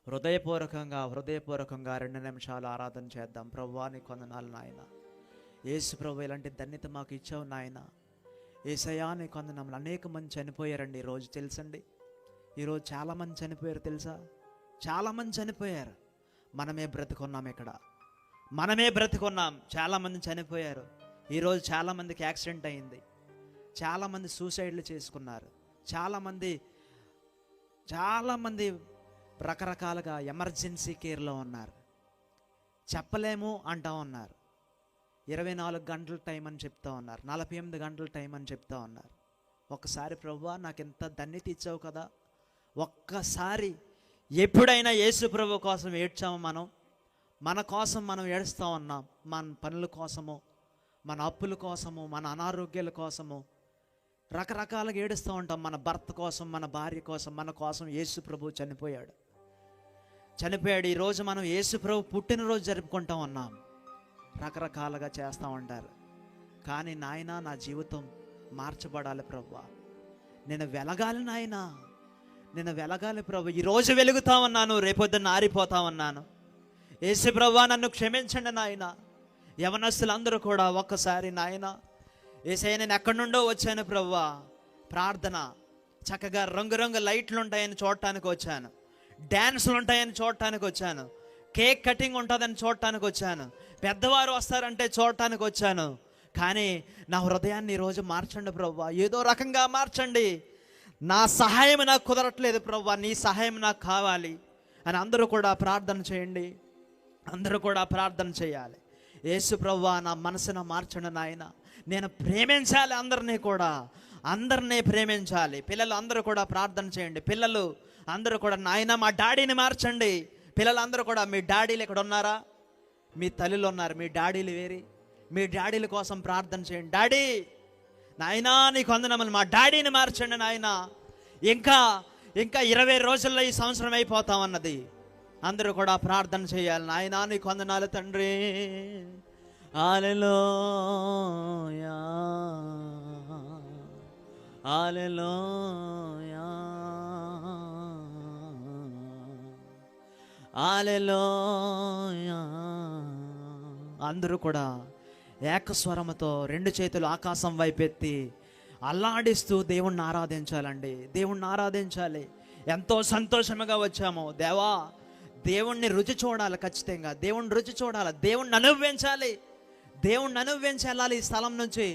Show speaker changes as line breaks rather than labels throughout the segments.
హృదయపూర్వకంగా 2 నిమిషాలు ఆరాధన చేద్దాం. ప్రభువా నీకు వందనాలు నాయన. యేసు ప్రభు ఇలాంటి ధన్యత మాకు ఇచ్చావు నాయన. యేసయ్యా నీకు వందనాలు. అనేక మంది చనిపోయారండి ఈరోజు, తెలుసండి. ఈరోజు చాలామంది చనిపోయారు, తెలుసా? చాలామంది చనిపోయారు. మనమే బ్రతుకున్నాం, ఇక్కడ మనమే బ్రతుకున్నాం. చాలామంది చనిపోయారు. ఈరోజు చాలామందికి యాక్సిడెంట్ అయింది, చాలామంది సూసైడ్లు చేసుకున్నారు, చాలామంది రకరకాలుగా ఎమర్జెన్సీ కేర్లో ఉన్నారు. చెప్పలేము అంటూ ఉన్నారు. 24 గంటల టైం అని చెప్తా ఉన్నారు, 48 గంటల టైం అని చెప్తా ఉన్నారు. ఒక్కసారి ప్రభువా నాకు ఎంత ధన్యత ఇచ్చావు కదా, ఒక్కసారి ఎప్పుడైనా యేసు ప్రభు కోసం ఏడ్చాము? మన కోసం మనం ఏడుస్తూ ఉన్నాం. మన పనుల కోసము, మన అప్పుల కోసము, మన అనారోగ్యాల కోసము రకరకాలుగా ఏడుస్తూ ఉంటాం. మన భర్త కోసం, మన భార్య కోసం, మన కోసం యేసు ప్రభు చనిపోయాడు. ఈరోజు మనం యేసు ప్రభు పుట్టినరోజు జరుపుకుంటూ ఉన్నాం. రకరకాలుగా చేస్తూ ఉంటారు. కానీ నాయన నా జీవితం మార్చబడాలి ప్రభువా, నేను వెలగాలి నాయన, నేను వెలగాలి ప్రభు. ఈరోజు వెలుగుతా ఉన్నాను, రేపొద్దున ఆరిపోతా ఉన్నాను. యేసు ప్రభువా నన్ను క్షమించండి నాయన. యవనస్తులందరూ కూడా ఒక్కసారి నాయన, యేసయ్య నేను ఎక్కడి నుండో వచ్చాను ప్రభువా, ప్రార్థన చక్కగా రంగురంగు లైట్లు ఉంటాయని చూడటానికి వచ్చాను, డ్యాన్సులు ఉంటాయని చూడటానికి వచ్చాను, కేక్ కటింగ్ ఉంటుందని చూడటానికి వచ్చాను, పెద్దవారు వస్తారంటే చూడటానికి వచ్చాను. కానీ నా హృదయాన్ని ఈరోజు మార్చండి ప్రభువా, ఏదో రకంగా మార్చండి. నా సహాయం నాకు కుదరట్లేదు ప్రభువా, నీ సహాయం నాకు కావాలి అని అందరూ కూడా ప్రార్థన చేయండి. అందరూ కూడా ప్రార్థన చేయాలి. యేసు ప్రభువా నా మనసును మార్చండి నాయన. నేను ప్రేమించాలి అందరినీ ప్రేమించాలి. పిల్లలు అందరూ కూడా ప్రార్థన చేయండి. పిల్లలు అందరూ కూడా నాయన మా డాడీని మార్చండి. పిల్లలందరూ కూడా, మీ డాడీలు ఇక్కడ ఉన్నారా? మీ తల్లులు ఉన్నారు, మీ డాడీలు వేరి, మీ డాడీల కోసం ప్రార్థన చేయండి. డాడీ నాయనా నీకు వందనములు, మా డాడీని మార్చండి నాయన. ఇంకా 20 రోజుల్లో ఈ సంవత్సరం అయిపోతామన్నది. అందరూ కూడా ప్రార్థన చేయాలి. నాయనా నీకు వందనాలు తండ్రి. హల్లెలూయా హల్లెలూయా హల్లెలూయా. అందరూ కూడా ఏకస్వరముతో 2 చేతులు ఆకాశం వైపెత్తి అల్లాడిస్తూ దేవుణ్ణి ఆరాధించాలండి. దేవుణ్ణి ఆరాధించాలి. ఎంతో సంతోషముగా వచ్చాము. దేవా దేవుణ్ణి రుచి చూడాలి, ఖచ్చితంగా దేవుణ్ణి రుచి చూడాలి, దేవుణ్ణి అనుభవించాలి. దేవుణ్ణి అనుభవించి వెళ్ళాలి ఈ స్థలం నుంచి.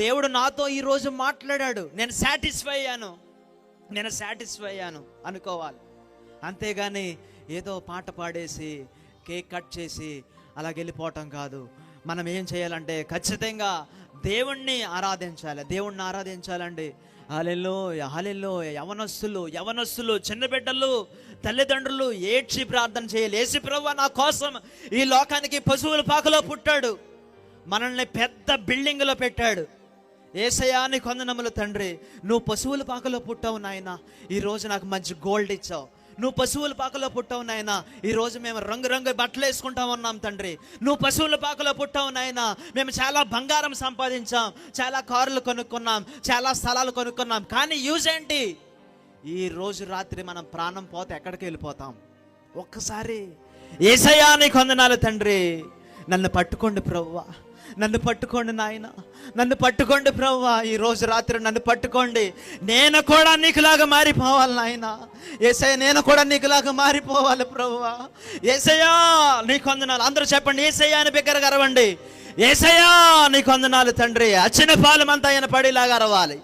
దేవుడు నాతో ఈరోజు మాట్లాడాడు, నేను సాటిస్ఫై అయ్యాను అనుకోవాలి. అంతేగాని ఏదో పాట పాడేసి కేక్ కట్ చేసి అలా వెళ్ళిపోవటం కాదు. మనం ఏం చేయాలంటే ఖచ్చితంగా దేవుణ్ణి ఆరాధించాలండి. హల్లెలూయా హల్లెలూయా. యవనస్తులు చిన్న బిడ్డలు తల్లిదండ్రులు ఏడ్చి ప్రార్థన చేయాలి. యేసు ప్రభువా నా కోసం ఈ లోకానికి పశువుల పాకలో పుట్టాడు, మనల్ని పెద్ద బిల్డింగ్లో పెట్టాడు. యేసయ్యా నీకు వందనములు తండ్రి. నువ్వు పశువుల పాకలో పుట్టావు నాయన, ఈరోజు నాకు మంచి గోల్డ్ ఇచ్చావు. నువ్వు పశువుల పాకలో పుట్టావు నాయన, ఈరోజు మేము రంగు బట్టలు వేసుకుంటా ఉన్నాం తండ్రి. నువ్వు పశువుల పాకలో పుట్టావు నాయన, మేము చాలా బంగారం సంపాదించాం, చాలా కార్లు కొనుక్కున్నాం, చాలా స్థలాలు కొనుక్కున్నాం. కానీ యూజ్ ఏంటి? ఈ రోజు రాత్రి మనం ప్రాణం పోతే ఎక్కడికి వెళ్ళిపోతాం? ఒక్కసారి యేసయ్యా నీకు వందనాలు తండ్రి. నన్ను పట్టుకోండి ప్రభువా, నన్ను పట్టుకోండి నాయన, నన్ను పట్టుకోండి ప్రభువా. ఈరోజు రాత్రి నన్ను పట్టుకోండి. నేను కూడా నీకులాగా మారిపోవాలి నాయన. యేసయ్య నేను కూడా నీకులాగా మారిపోవాలి ప్రభువా. యేసయ్యా నీకు వందనాలు. అందరూ చెప్పండి యేసయ్యా అని బిగ్గరగా అరవండి. యేసయ్యా నీకు వందనాలు తండ్రి. అచ్చిన పాలమంతా ఆయన పడేలాగా అరవాలి.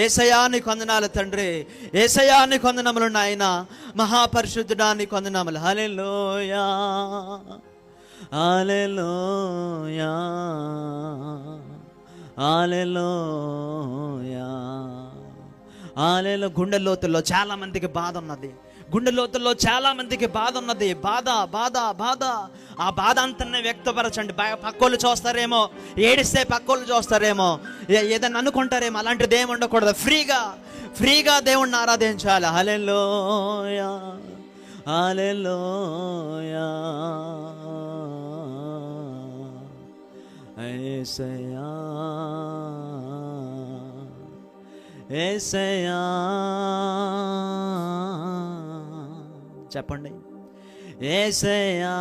యేసయ్యా నీకు వందనాలు తండ్రి. యేసయ్యా నీకు వందనములు నాయన. మహాపరిశుద్ధుడా నీకు వందనములు. హల్లెలూయా హల్లెలూయా హల్లెలూయా హల్లెలూయా. గుండె లోతుల్లో చాలా మందికి బాధ ఉన్నది. బాధ. ఆ బాధ అంతనే వ్యక్తపరచండి. పక్కోళ్ళు చూస్తారేమో, ఏడిస్తే పక్కోళ్ళు చూస్తారేమో, ఏదైనా అనుకుంటారేమో. అలాంటిది ఏమి ఉండకూడదు. ఫ్రీగా దేవుణ్ణి ఆరాధించాలి. హల్లెలూయా హల్లెలూయా యేసయ్యా యేసయ్యా. చెప్పండి. యేసయ్యా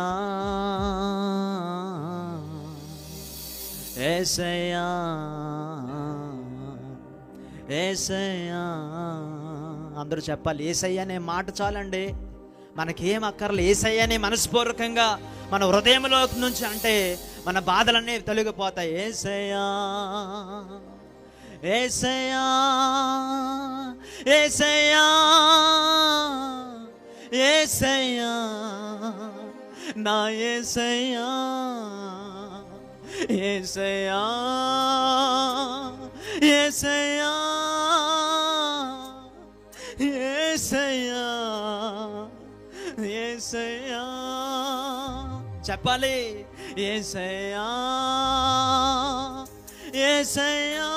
యేసయ్యా యేసయ్యా. అందరూ చెప్పాలి యేసయ్య అనే మాట చాలండి, మనకేం అక్కర్లే. యేసయ్య అనే మనస్పూర్వకంగా మన హృదయంలో నుంచి అంటే మన బాధలన్నీ తొలగిపోతాయి. యేసయ్యా యేసయ్యా యేసయ్యా యేసయ్యా నా యేసయ్యా యేసయ్యా యేసయ్యా యేసయ్యా యేసయ్యా. చెప్పాలి. యేసయ్యా యేసయ్యా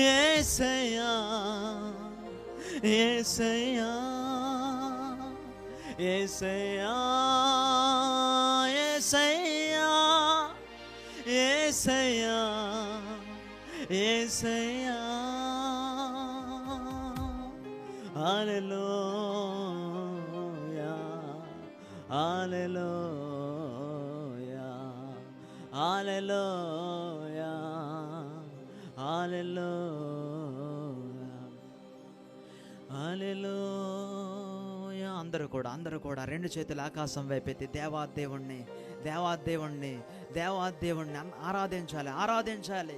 యేసయ్యా యేసయ్యా యేసయ్యా యేసయ్యా యేసయ్యా యేసయ్యా. హల్లెలూయా హల్లెలూయా హల్లెలూయా హల్లెలూయా హల్లెలూయా. అందరూ కూడా రెండు చేతులు ఆకాశం వైపెత్తి దేవాదేవుణ్ణి దేవాదేవుణ్ణి దేవాదేవుణ్ణి ఆరాధించాలి.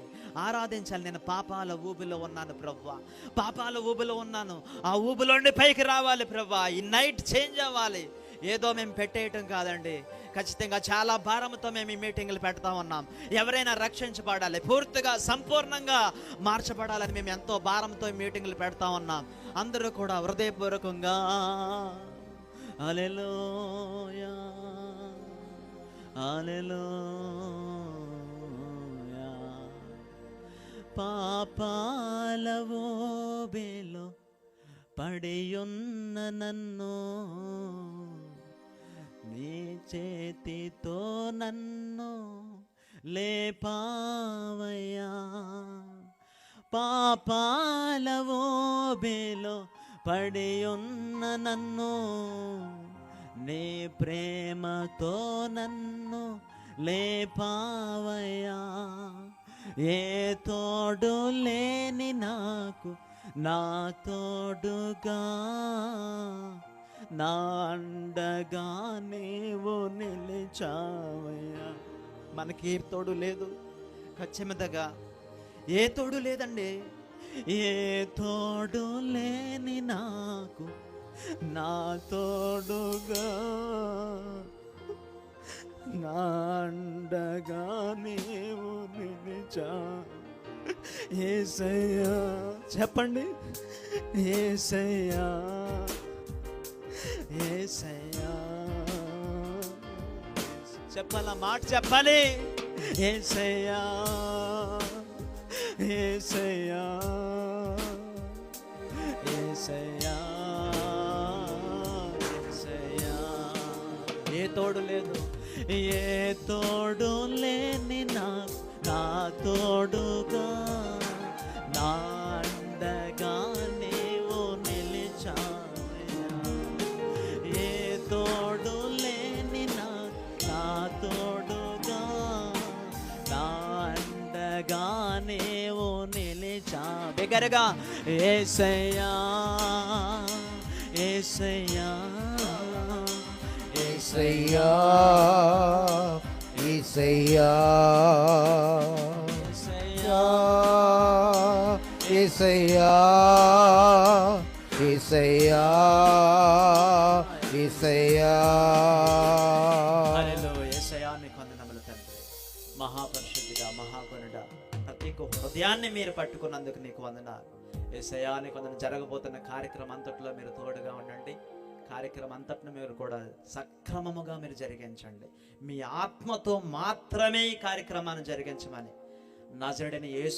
నేను పాపాల ఊబిలో ఉన్నాను ప్రభువా, పాపాల ఊబిలో ఉన్నాను. ఆ ఊబిలోండి పైకి రావాలి ప్రభువా. ఈ నైట్ చేంజ్ అవ్వాలి. ఏదో మేము పెట్టేయటం కాదండి, ఖచ్చితంగా చాలా భారంతో మేము ఈ మీటింగ్లు పెడతా ఉన్నాం. ఎవరైనా రక్షించబడాలి, పూర్తిగా సంపూర్ణంగా మార్చబడాలని మేము ఎంతో భారంతో ఈ మీటింగ్లు పెడతా ఉన్నాం. అందరూ కూడా హృదయపూర్వకంగా హల్లెలూయా హల్లెలూయా. పాపాల ఊబిలో పడియున్న నన్ను నీ చేతితో నన్ను లేపావయ్యా. పాపాల ఊబిలో పడియున్న నన్ను నీ ప్రేమతో నన్ను లేపావయ్యా. ఏ తోడు లేని నాకు నా తోడుగా నా అండగా నీవు నిలిచావయ్యా. మనకి ఏ తోడు లేదు, ఖచ్చితంగా ఏ తోడు లేదండి. ఏ తోడు లేని నాకు నా తోడుగా నా అండగా నీవు నిలిచా. యేసయ్యా చెప్పండి. యేసయ్యా యేసయ్యా చెప్పాలా మాట చెప్పాలి. యేసయ్యా యేసయ్యా యేసయ్యా యేసయ్యా. ఏ తోడు లేదు, ఏ తోడు లేని నా తోడుగా నా అండగా నీవు నిలిచావయ్యా. ఏ తోడు లేని నా తోడుగా నా అండగా నీవు నిలిచా. బిగ్గరగా యేసయ్యా యేసయ్యా
యేసయ్యా యేసయ్యా యేసయ్యా యేసయ్యా యేసయ్యా.
హల్లెలూయా. యేసయ్యా మీకు వందనములు తండ్రి, మహాపరిశుద్ధిగా మహాగుణుడా, ప్రతి హృదయాన్ని మీరు పట్టుకున్నందుకు నీకు వందనాలు. యేసయ్యా నీకు వందన. జరగబోతున్న కార్యక్రమం అంతట్లో మీరు తోడుగా ఉండండి. కార్యక్రమం అంతటిని మీరు కూడా సక్రమముగా మీరు జరిగించండి. మీ ఆత్మతో మాత్రమే ఈ కార్యక్రమాన్ని జరిగించమని నజరేయుడైన యేసు